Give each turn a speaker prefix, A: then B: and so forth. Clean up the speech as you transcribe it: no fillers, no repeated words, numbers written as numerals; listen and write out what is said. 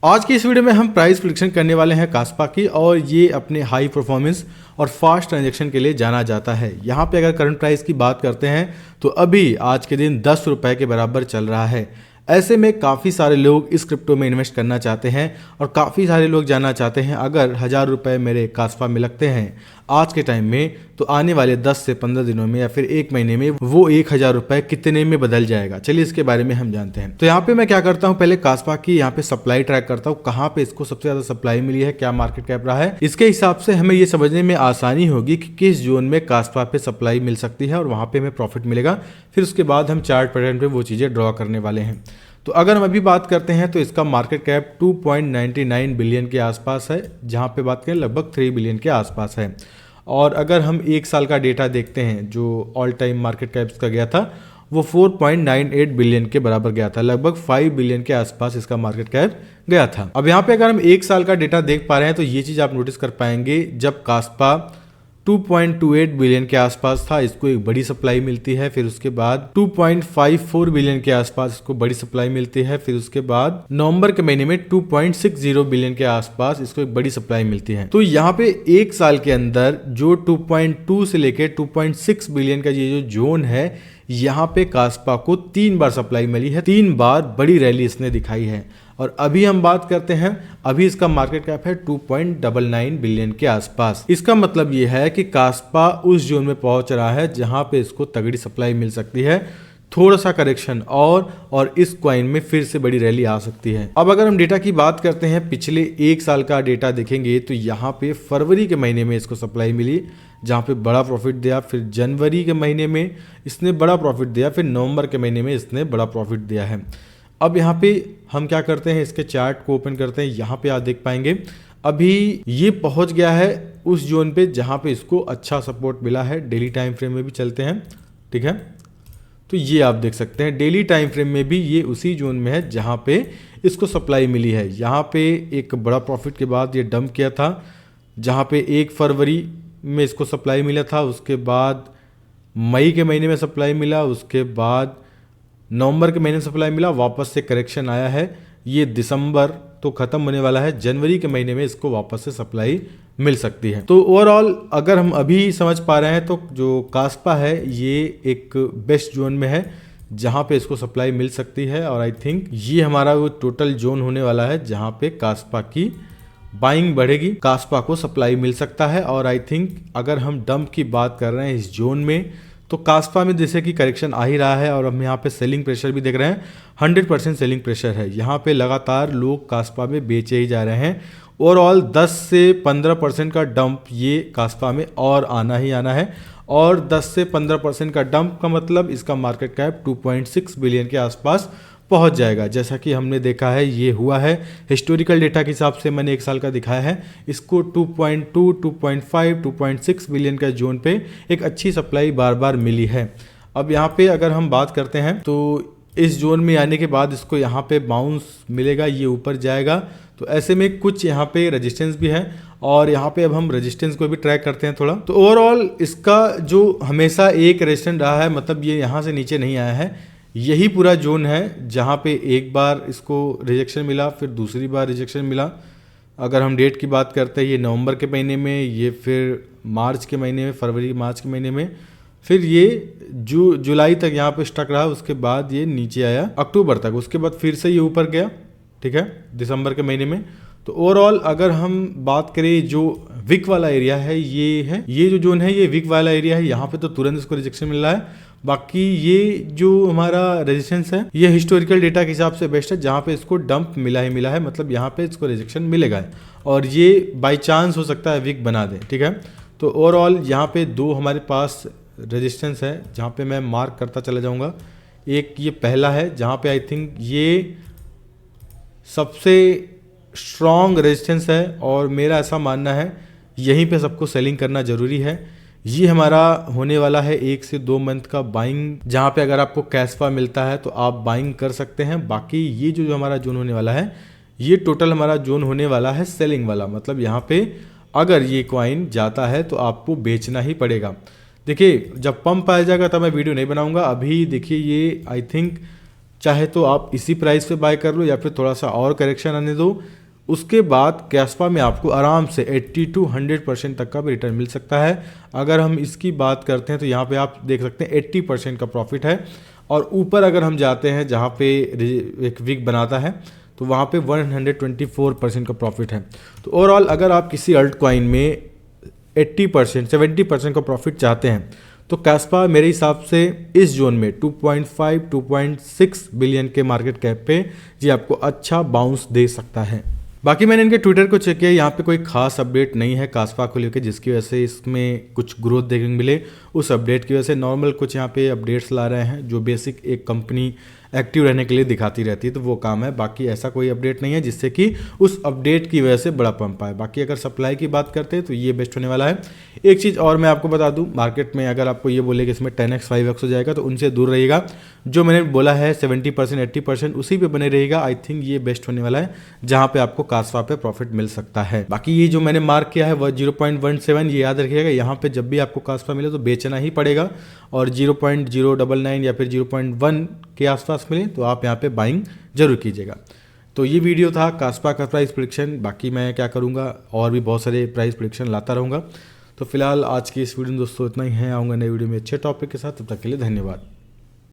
A: आज की इस वीडियो में हम प्राइस प्रेडिक्शन करने वाले हैं कास्पा की, और ये अपने हाई परफॉर्मेंस और फास्ट ट्रांजैक्शन के लिए जाना जाता है। यहाँ पे अगर करंट प्राइस की बात करते हैं तो अभी आज के दिन 10 रुपये के बराबर चल रहा है। ऐसे में काफ़ी सारे लोग इस क्रिप्टो में इन्वेस्ट करना चाहते हैं और काफ़ी सारे लोग जानना चाहते हैं अगर 1000 रुपये मेरे कास्पा में लगते हैं आज के टाइम में तो आने वाले 10 से 15 दिनों में या फिर एक महीने में वो 1000 रुपये कितने में बदल जाएगा। चलिए इसके बारे में हम जानते हैं। तो यहाँ पे मैं क्या करता हूँ, पहले कास्पा की यहाँ पे सप्लाई ट्रैक करता हूँ, कहाँ पे इसको सबसे ज्यादा सप्लाई मिली है, क्या मार्केट कैप रहा है। इसके हिसाब से हमें ये समझने में आसानी होगी कि किस जोन में कास्पा पे सप्लाई मिल सकती है और वहां पे हमें प्रॉफिट मिलेगा। फिर उसके बाद हम चार्ट पैटर्न पे वो चीजें ड्रॉ करने वाले हैं। तो अगर हम अभी बात करते हैं तो इसका मार्केट कैप 2.99 बिलियन के आसपास है, जहां पे बात करें लगभग 3 बिलियन के आसपास है। और अगर हम एक साल का डेटा देखते हैं जो ऑल टाइम मार्केट कैप इसका गया था वो 4.98 बिलियन के बराबर गया था, लगभग 5 बिलियन के आसपास इसका मार्केट कैप गया था। अब यहाँ पे अगर हम एक साल का डेटा देख पा रहे हैं तो ये चीज़ आप नोटिस कर पाएंगे, जब कास्पा 2.28 बिलियन के आसपास था इसको एक बड़ी सप्लाई मिलती है, फिर उसके बाद 2.54 बिलियन के आसपास इसको बड़ी सप्लाई मिलती है, फिर उसके बाद नवंबर के महीने में 2.60 बिलियन के आसपास इसको एक बड़ी सप्लाई मिलती है। तो यहाँ पे एक साल के अंदर जो 2.2 से लेके 2.6 बिलियन का ये जो जोन है, यहाँ पे कास्पा को 3 बार सप्लाई मिली है, 3 बार बड़ी रैली इसने दिखाई है। और अभी हम बात करते हैं, अभी इसका मार्केट कैप है 2.99 बिलियन के आसपास। इसका मतलब ये है कि कास्पा उस जोन में पहुंच रहा है जहां पे इसको तगड़ी सप्लाई मिल सकती है, थोड़ा सा करेक्शन और इस कॉइन में फिर से बड़ी रैली आ सकती है। अब अगर हम डेटा की बात करते हैं, पिछले एक साल का डेटा देखेंगे तो यहाँ पे फरवरी के महीने में इसको सप्लाई मिली जहाँ पे बड़ा प्रॉफिट दिया, फिर जनवरी के महीने में इसने बड़ा प्रॉफिट दिया, फिर नवंबर के महीने में इसने बड़ा प्रॉफिट दिया है। अब यहाँ पे हम क्या करते हैं, इसके चार्ट को ओपन करते हैं। यहाँ पे आप देख पाएंगे अभी ये पहुँच गया है उस जोन पे जहाँ पे इसको अच्छा सपोर्ट मिला है। डेली टाइम फ्रेम में भी चलते हैं, ठीक है, तो ये आप देख सकते हैं डेली टाइम फ्रेम में भी ये उसी जोन में है जहाँ पे इसको सप्लाई मिली है। यहाँ पे एक बड़ा प्रॉफिट के बाद ये डंप किया था, जहाँ पे 1 फरवरी में इसको सप्लाई मिला था, उसके बाद मई के महीने में सप्लाई मिला, उसके बाद नवंबर के महीने में सप्लाई मिला, वापस से करेक्शन आया है। ये दिसंबर तो ख़त्म होने वाला है, जनवरी के महीने में इसको वापस से सप्लाई मिल सकती है। तो ओवरऑल अगर हम अभी समझ पा रहे हैं तो जो कास्पा है ये एक बेस्ट जोन में है जहाँ पे इसको सप्लाई मिल सकती है। और आई थिंक ये हमारा वो टोटल जोन होने वाला है जहाँ पे कास्पा की बाइंग बढ़ेगी, कास्पा को सप्लाई मिल सकता है। और आई थिंक अगर हम डंप की बात कर रहे हैं इस जोन में तो कास्पा में जैसे कि करेक्शन आ ही रहा है और हम यहाँ पे सेलिंग प्रेशर भी देख रहे हैं, 100% सेलिंग प्रेशर है। यहाँ पे लगातार लोग कास्पा में बेचे ही जा रहे हैं। ओवरऑल 10 से 15% का डंप ये कास्पा में और आना ही आना है, और 10 से 15% का डंप का मतलब इसका मार्केट कैप 2.6 बिलियन के आसपास पहुंच जाएगा। जैसा कि हमने देखा है ये हुआ है, हिस्टोरिकल डेटा के हिसाब से मैंने एक साल का दिखाया है, इसको 2.2, 2.5, 2.6 बिलियन का जोन पे एक अच्छी सप्लाई बार बार मिली है। अब यहाँ पे अगर हम बात करते हैं तो इस जोन में आने के बाद इसको यहाँ पे बाउंस मिलेगा, ये ऊपर जाएगा। तो ऐसे में कुछ यहाँ पे रेजिस्टेंस भी है और यहाँ पे अब हम रेजिस्टेंस को भी ट्रैक करते हैं थोड़ा। तो ओवरऑल इसका जो हमेशा एक रेजिस्टेंस रहा है, मतलब ये यहाँ से नीचे नहीं आया है, यही पूरा जोन है जहाँ पे एक बार इसको रिजेक्शन मिला, फिर दूसरी बार रिजेक्शन मिला। अगर हम डेट की बात करते हैं ये नवंबर के महीने में, ये फिर मार्च के महीने में, फरवरी मार्च के महीने में, फिर ये जुलाई तक यहाँ पे स्टक रहा, उसके बाद ये नीचे आया अक्टूबर तक, उसके बाद फिर से ये ऊपर गया, ठीक है, दिसंबर के महीने में। तो ओवरऑल अगर हम बात करें जो विक वाला एरिया है, ये जो जोन है ये विक वाला एरिया है, यहाँ पे तो तुरंत इसको रिजेक्शन मिल रहा है। बाकी ये जो हमारा रेजिस्टेंस है ये हिस्टोरिकल डेटा के हिसाब से बेस्ट है, जहाँ पे इसको डंप मिला ही मिला है, मतलब यहाँ पे इसको रिजेक्शन मिलेगा और ये बाय चांस हो सकता है विक बना दे, ठीक है। तो ओवरऑल यहाँ पे 2 हमारे पास रेजिस्टेंस है जहाँ पे मैं मार्क करता चला जाऊँगा। एक ये पहला है जहाँ पे आई थिंक ये सबसे स्ट्रॉन्ग रेजिस्टेंस है और मेरा ऐसा मानना है यहीं पे सबको सेलिंग करना ज़रूरी है। ये हमारा होने वाला है 1 से 2 मंथ का बाइंग, जहाँ पे अगर आपको कैशफा मिलता है तो आप बाइंग कर सकते हैं। बाकी ये जो हमारा जोन होने वाला है ये टोटल हमारा जोन होने वाला है सेलिंग वाला, मतलब यहाँ पे अगर ये कॉइन जाता है तो आपको बेचना ही पड़ेगा। देखिए जब पंप आ जाएगा तब मैं वीडियो नहीं बनाऊंगा। अभी देखिए ये आई थिंक चाहे तो आप इसी प्राइस पे बाय कर लो या फिर थोड़ा सा और करेक्शन आने दो। उसके बाद कैस्पा में आपको आराम से 80 to 100% तक का भी रिटर्न मिल सकता है। अगर हम इसकी बात करते हैं तो यहाँ पे आप देख सकते हैं 80% का प्रॉफिट है। और ऊपर अगर हम जाते हैं जहाँ पे एक विग बनाता है तो वहाँ पे 124% का प्रॉफिट है। तो ओवरऑल अगर आप किसी अल्ट कॉइन में 80% 70% का प्रॉफिट चाहते हैं तो कैस्पा मेरे हिसाब से इस जोन में 2.5 2.6 बिलियन के मार्केट कैप पे ये आपको अच्छा बाउंस दे सकता है। बाकी मैंने इनके ट्विटर को चेक किया, यहाँ पे कोई खास अपडेट नहीं है कैस्पा को लेकर जिसकी वजह से इसमें कुछ ग्रोथ देखने को मिले। उस अपडेट की वजह से नॉर्मल कुछ यहाँ पे अपडेट्स ला रहे हैं जो बेसिक एक कंपनी एक्टिव रहने के लिए दिखाती रहती है, तो वो काम है। बाकी ऐसा कोई अपडेट नहीं है जिससे कि उस अपडेट की वजह से बड़ा पंप आए। बाकी अगर सप्लाई की बात करते हैं तो ये बेस्ट होने वाला है। एक चीज़ और मैं आपको बता दूं, मार्केट में अगर आपको ये बोले कि इसमें 10x 5x हो जाएगा तो उनसे दूर रहिएगा। जो मैंने बोला है 70% 80% उसी पे बने रहेगा। आई थिंक ये बेस्ट होने वाला है जहाँ पे आपको कैस्पा पे प्रॉफिट मिल सकता है। बाकी ये जो मैंने मार्क किया है वह 0.17, ये याद रखिएगा। यहाँ पे जब भी आपको कैस्पा मिले तो बेचना ही पड़ेगा, और 0.099 या फिर 0.1 के आसपास मिले तो आप यहाँ पे बाइंग जरूर कीजिएगा। तो ये वीडियो था कैस्पा का प्राइस प्रेडिक्शन। बाकी मैं क्या करूँगा, और भी बहुत सारे प्राइस प्रेडिक्शन लाता रहूँगा। तो फिलहाल आज की इस वीडियो में दोस्तों इतना ही है। आऊँगा नई वीडियो में अच्छे टॉपिक के साथ, तब तक के लिए धन्यवाद।